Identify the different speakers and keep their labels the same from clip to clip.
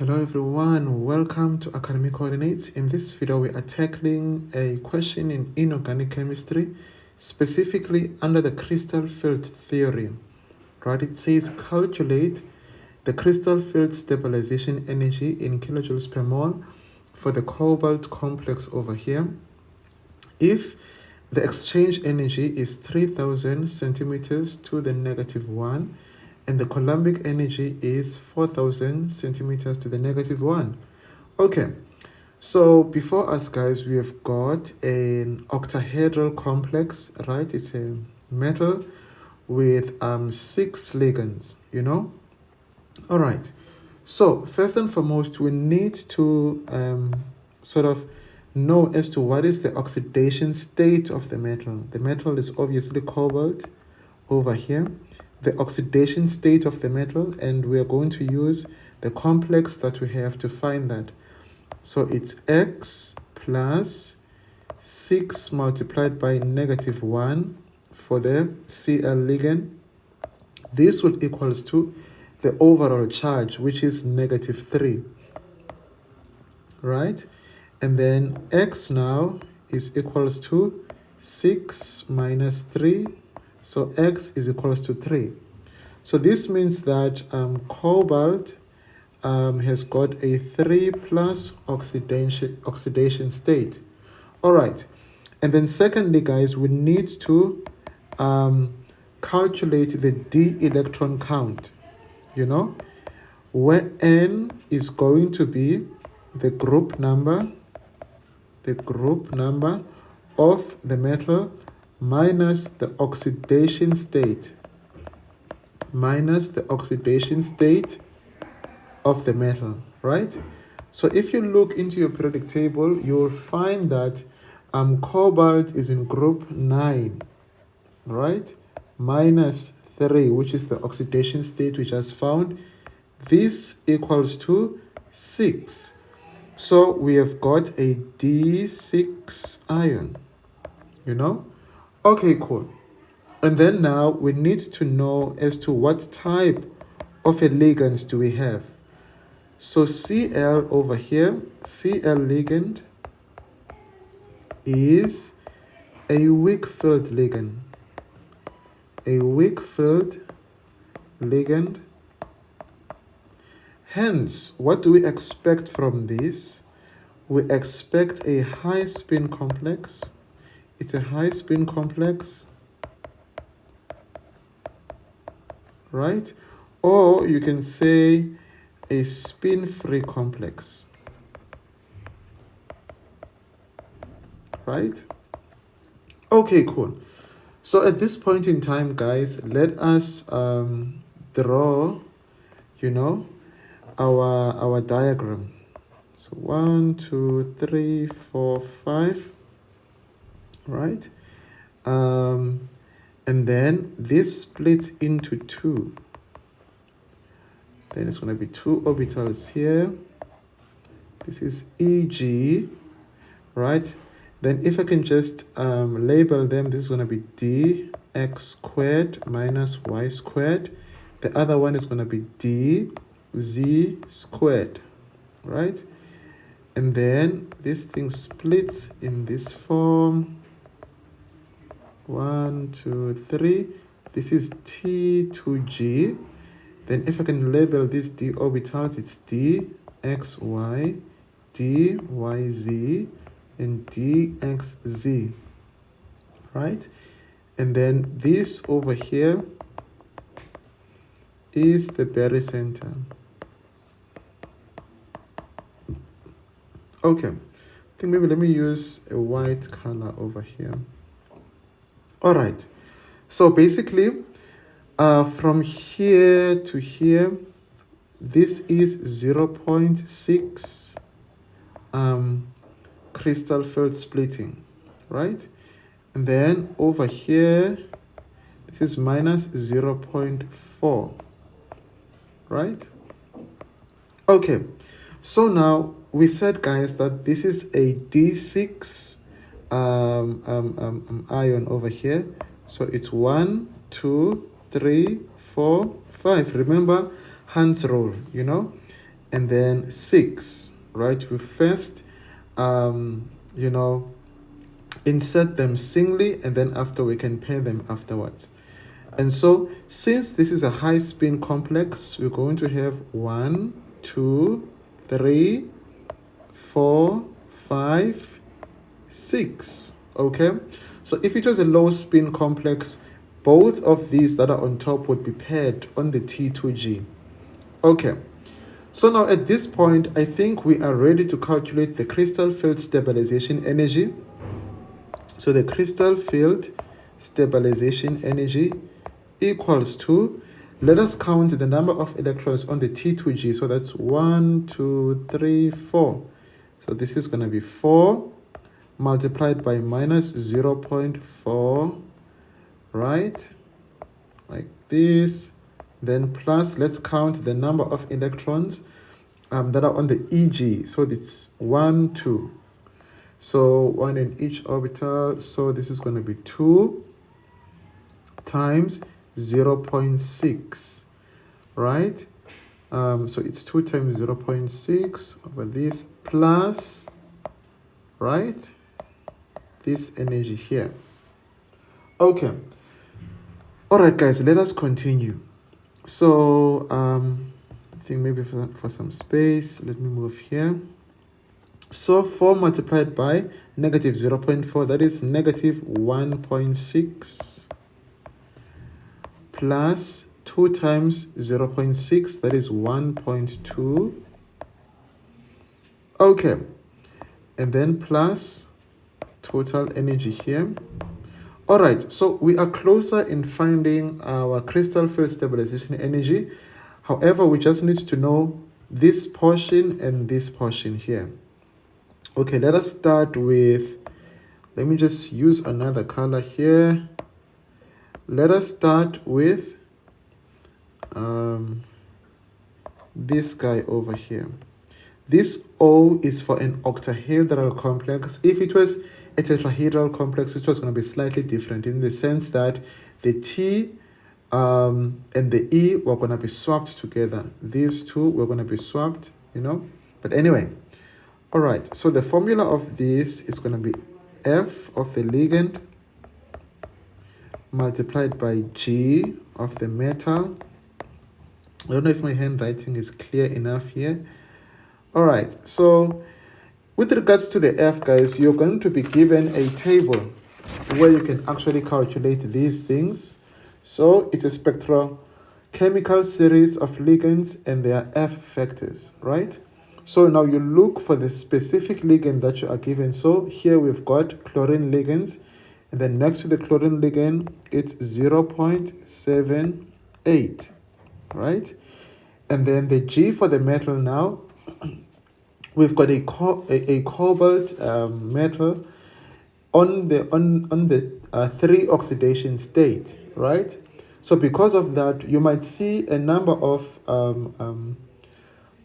Speaker 1: Hello everyone, welcome to Academic Coordinates. In this video, we are tackling a question in inorganic chemistry, specifically under the crystal field theory. Right? It says calculate the crystal field stabilization energy in kilojoules per mole for the cobalt complex over here. If the exchange energy is 3000 centimeters to the -1, and the coulombic energy is 4000 centimeters to the -1. Okay, so before us, guys, we have got an octahedral complex, right? It's a metal with 6 ligands, All right, so first and foremost, we need to sort of know as to what is the oxidation state of the metal. The metal is obviously cobalt over here, the oxidation state of the metal, and we are going to use the complex that we have to find that. So it's X plus 6 multiplied by -1 for the Cl ligand. This would equals to the overall charge, which is -3, right? And then X now is equals to 6 minus 3, so X is equals to 3. So this means that cobalt has got a 3 plus oxidation state. All right. And then secondly, guys, we need to calculate the d electron count, where N is going to be the group number of the metal minus the oxidation state of the metal, right? So if you look into your periodic table, you'll find that cobalt is in group 9, right? -3, which is the oxidation state we just found. This equals to 6. So we have got a D6 ion, Okay, cool. And then now we need to know as to what type of a ligand do we have. So Cl over here, Cl ligand is a weak field ligand. Hence, what do we expect from this? We expect a high spin complex. It's a high spin complex, right? Or you can say a spin-free complex, right? Okay, cool. So at this point in time, guys, let us draw, our diagram. So 1, 2, 3, 4, 5, right? And then this splits into 2. Then it's going to be 2 orbitals here. This is Eg, right? Then if I can just label them, this is going to be dx squared minus y squared. The other one is going to be dz squared, right? And then this thing splits in this form. 1, 2, 3. This is T2G. Then if I can label this d orbitals, it's dxy, dyz, and dxz, right? And then this over here is the barycenter. Okay, I think maybe let me use a white color over here. All right, so basically from here to here, this is 0.6 crystal field splitting, right? And then over here, this is minus 0.4, right? Okay, so now we said, guys, that this is a D6 ion over here. So it's 1, 2, 3, 4, 5. Remember Hans rule, and then 6, right? We first, insert them singly, and then after we can pair them afterwards. And so, since this is a high spin complex, we're going to have 1, 2, 3, 4, 5, 6. Okay? So if it was a low spin complex, both of these that are on top would be paired on the T2G. Okay. So now at this point, I think we are ready to calculate the crystal field stabilization energy. So the crystal field stabilization energy equals to, let us count the number of electrons on the T2G. So that's 1, 2, 3, 4. So this is going to be 4 multiplied by minus 0.4, right? Like this. Then plus, let's count the number of electrons that are on the EG. So it's 1, 2. So 1 in each orbital. So this is going to be 2 times 0.6, right? So it's 2 times 0.6 over this plus, right, this energy here. Okay. All right, guys, let us continue. So I think maybe for some space, let me move here. So 4 multiplied by negative 0.4, that is negative 1.6, plus 2 times 0.6, that is 1.2. Okay, and then plus total energy here. All right, so we are closer in finding our crystal field stabilization energy. However, we just need to know this portion and this portion here. Okay, let us start with, let me just use another color here. Let us start with this guy over here. This O is for an octahedral complex. If it was a tetrahedral complex, it was going to be slightly different in the sense that the T and the E were going to be swapped together. These two were going to be swapped, But anyway, all right. So the formula of this is going to be F of the ligand multiplied by G of the metal. I don't know if my handwriting is clear enough here. All right, so with regards to the F, guys, you're going to be given a table where you can actually calculate these things. So it's a spectrochemical series of ligands and their F factors, right? So now you look for the specific ligand that you are given. So here we've got chlorine ligands, and then next to the chlorine ligand, it's 0.78, right? And then the G for the metal now, we've got a cobalt metal on the 3 oxidation state, right? So because of that, you might see a number of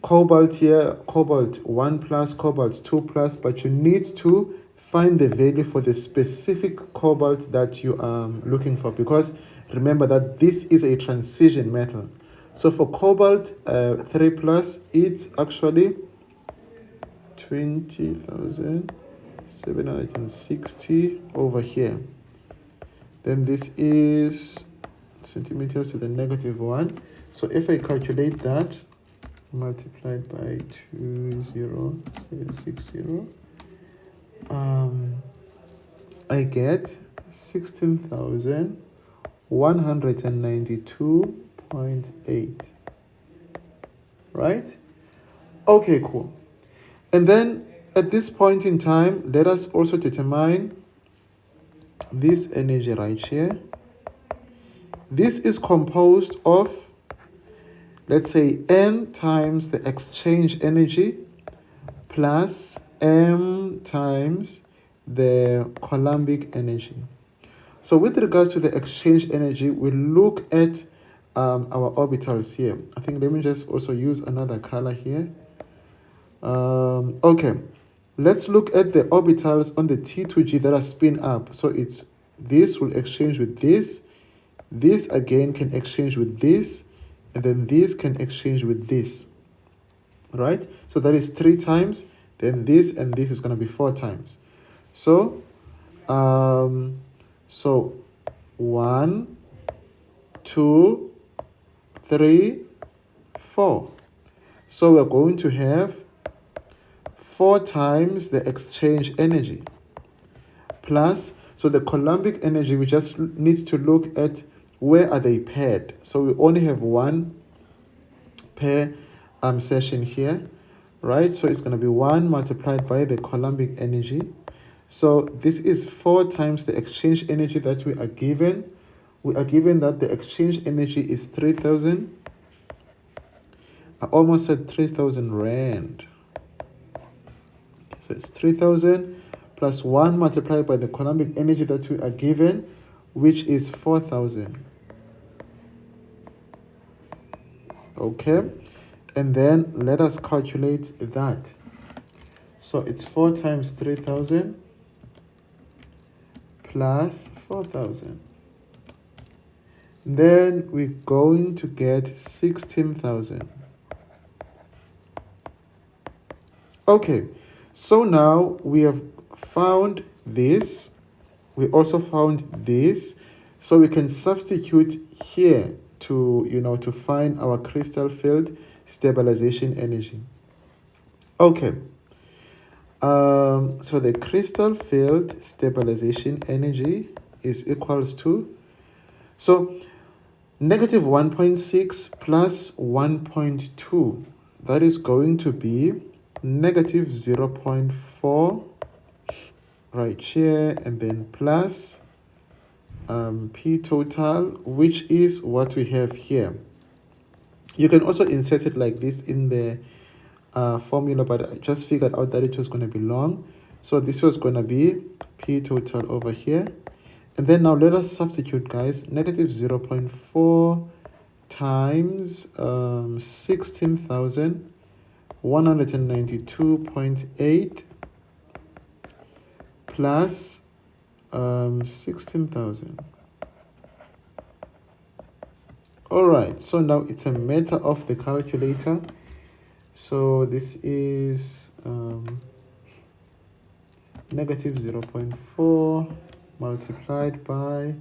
Speaker 1: cobalt here, cobalt 1 plus, cobalt 2 plus, but you need to find the value for the specific cobalt that you are looking for, because remember that this is a transition metal. So for cobalt 3 plus, it's actually 20,760 over here. Then this is centimeters to the negative 1. So if I calculate that, multiplied by 20760, I get 16,192.8. Right? Okay, cool. And then at this point in time, let us also determine this energy right here. This is composed of, let's say, N times the exchange energy plus M times the Coulombic energy. So with regards to the exchange energy, we look at our orbitals here. I think let me just also use another color here. Okay, let's look at the orbitals on the T2G that are spin up. So it's this will exchange with this. This again can exchange with this, and then this can exchange with this. right? So that is 3 times, then this and this is going to be 4 times. So, so 1, 2, 3, 4. So we're going to have 4 times the exchange energy plus, so the Coulombic energy, we just need to look at where are they paired. So we only have one pair session here, right? So it's going to be 1 multiplied by the Coulombic energy. So this is 4 times the exchange energy that we are given. We are given that the exchange energy is 3,000. I almost said 3,000 rand. So it's 3,000 plus 1 multiplied by the Coulombic energy that we are given, which is 4,000. Okay, and then let us calculate that. So it's 4 times 3,000 plus 4,000. Then we're going to get 16,000. Okay, so now we have found this. We also found this. So we can substitute here to, to find our crystal field stabilization energy. Okay. So the crystal field stabilization energy is equals to, so negative 1.6 plus 1.2, that is going to be negative 0.4 right here, and then plus P total, which is what we have here. You can also insert it like this in the formula, but I just figured out that it was going to be long. So this was going to be P total over here. And then now let us substitute, guys. Negative 0.4 times 16,192.8 plus 16,000. All right, so now it's a matter of the calculator. So this is negative 0.4 multiplied by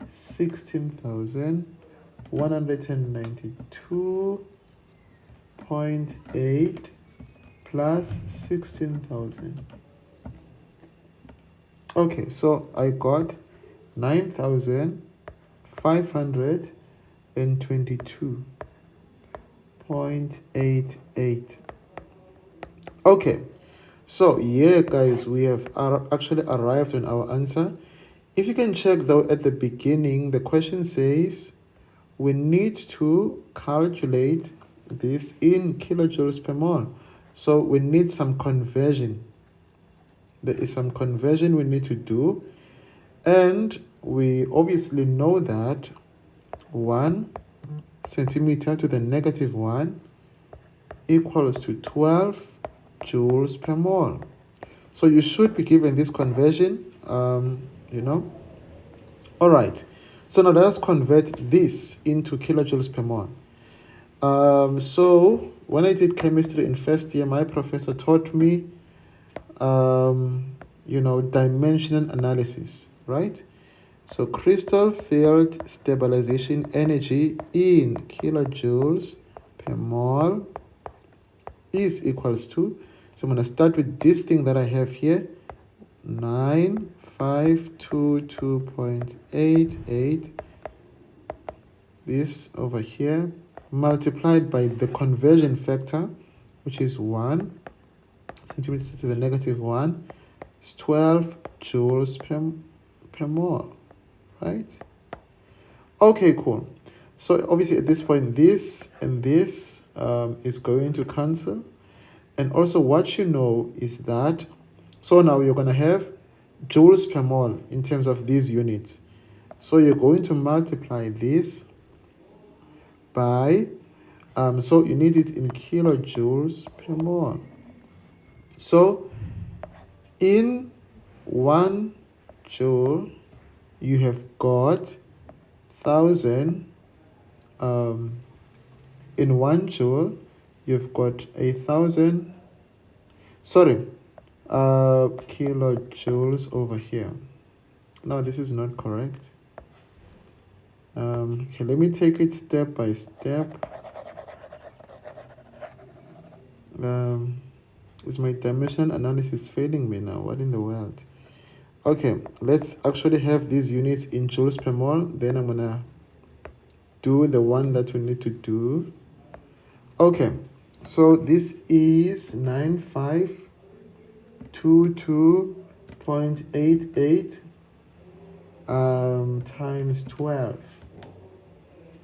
Speaker 1: 16,192.8 plus 16,000. Okay, so I got 9,522.88. Okay, so yeah, guys, we have actually arrived on our answer. If you can check though, at the beginning, the question says we need to calculate this in kilojoules per mole. So we need some conversion. There is some conversion we need to do. And we obviously know that 1 centimeter to the negative 1 equals to 12 joules per mole. So you should be given this conversion, All right. So now let us convert this into kilojoules per mole. So when I did chemistry in first year, my professor taught me, dimensional analysis, right? So crystal field stabilization energy in kilojoules per mole is equals to, so I'm going to start with this thing that I have here, 9,522.88, this over here, multiplied by the conversion factor, which is 1 centimeter to the negative 1, it's 12 joules per mole, right? Okay, cool. So obviously at this point, this and this is going to cancel. And also what you know is that, so now you're going to have joules per mole in terms of these units. So you're going to multiply this by, so you need it in kilojoules per mole. So in 1 joule, you have got 1,000, in 1 joule, you've got 1,000, sorry, kilojoules over here. No, this is not correct. Okay, let me take it step by step. Is my dimensional analysis failing me now? What in the world? Okay, let's actually have these units in joules per mole. Then I'm gonna do the one that we need to do. Okay, so this is 9522.88 times 12.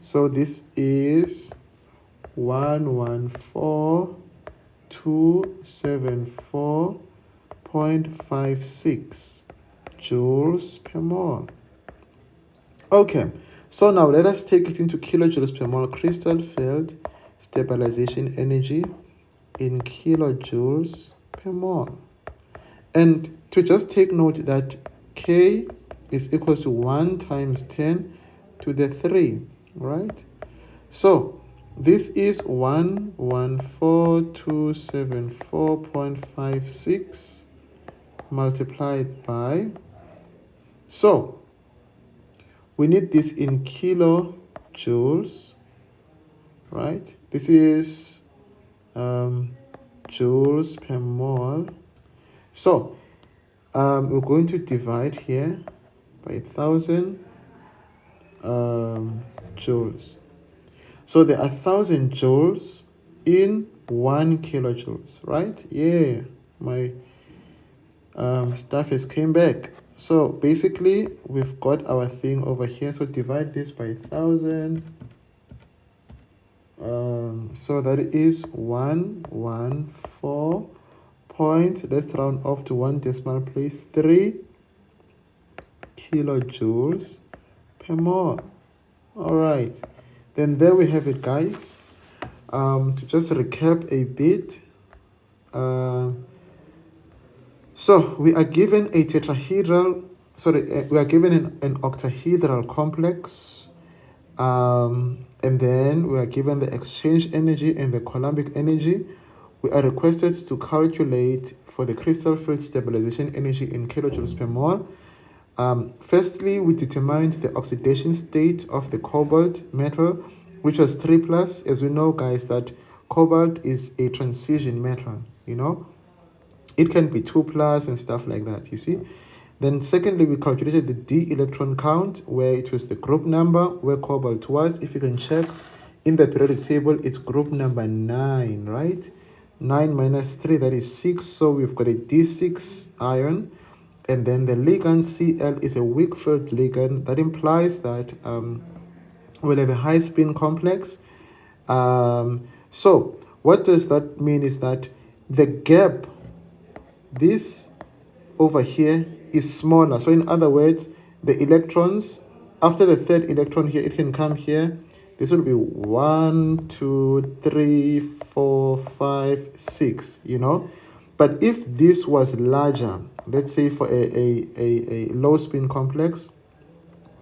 Speaker 1: So this is 114,274.56 joules per mole. Okay, so now let us take it into kilojoules per mole. Crystal field stabilization energy in kilojoules per mole. And to just take note that K is equal to 1 times 10 to the 3, right? So this is 114,274.56 multiplied by, so we need this in kilojoules, right? This is joules per mole. So we're going to divide here by 1,000 joules. So there are 1,000 joules in 1 kilojoules, right? Yeah, my stuff has came back. So basically, we've got our thing over here. So divide this by 1,000. So that is 114 point, let's round off to 1 decimal place, 3 kilojoules per mole. All right, then there we have it, guys. To just recap a bit, so we are given a tetrahedral, we are given an octahedral complex, and then we are given the exchange energy and the Coulombic energy. We are requested to calculate for the crystal field stabilization energy in kilojoules per mole. Firstly, we determined the oxidation state of the cobalt metal, which was 3+. As we know, guys, that cobalt is a transition metal, you know. It can be 2+ and stuff like that, you see. Then secondly, we calculated the d electron count, where it was the group number where cobalt was. If you can check in the periodic table, it's group number 9, right? 9 minus 3, that is 6. So we've got a d6 ion. And then the ligand Cl is a weak field ligand. That implies that we'll have a high spin complex. So what does that mean is that the gap, this over here, is smaller. So in other words, the electrons, after the third electron here, it can come here. This will be 1, 2, 3, 4, 5, 6, you know. But if this was larger, let's say for a low spin complex,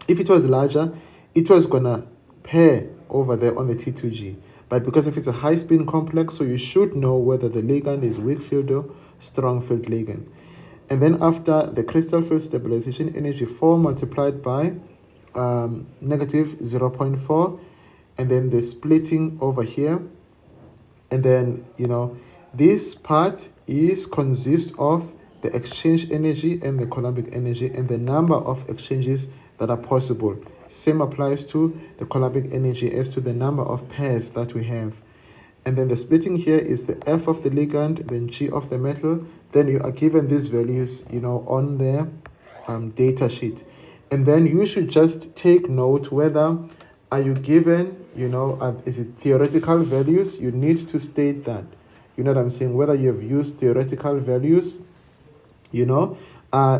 Speaker 1: if it was larger, it was gonna pair over there on the T2G. But because if it's a high spin complex, so you should know whether the ligand is weak field or strong field ligand. And then after the crystal field stabilization energy 4 multiplied by negative 0.4, and then the splitting over here. And then, you know, this part consists of the exchange energy and the Coulombic energy and the number of exchanges that are possible. Same applies to the Coulombic energy as to the number of pairs that we have. And then the splitting here is the F of the ligand, then G of the metal. Then you are given these values, you know, on the data sheet. And then you should just take note whether are you given, you know, is it theoretical values? You need to state that. You know what I'm saying? Whether you have used theoretical values, you know.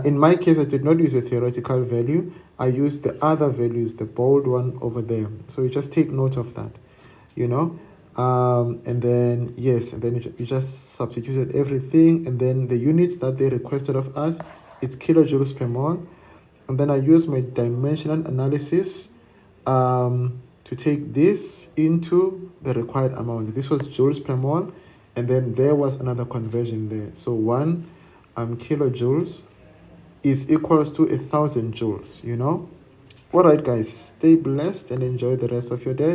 Speaker 1: In my case, I did not use a theoretical value. I used the other values, the bold one over there. So you just take note of that, you know. And then, yes, and then you just substituted everything. And then the units that they requested of us, it's kilojoules per mole. And then I use my dimensional analysis to to take this into the required amount. This was joules per mole, and then there was another conversion there. So 1 kilojoules is equals to 1,000 joules, you know. All right, guys, stay blessed and enjoy the rest of your day.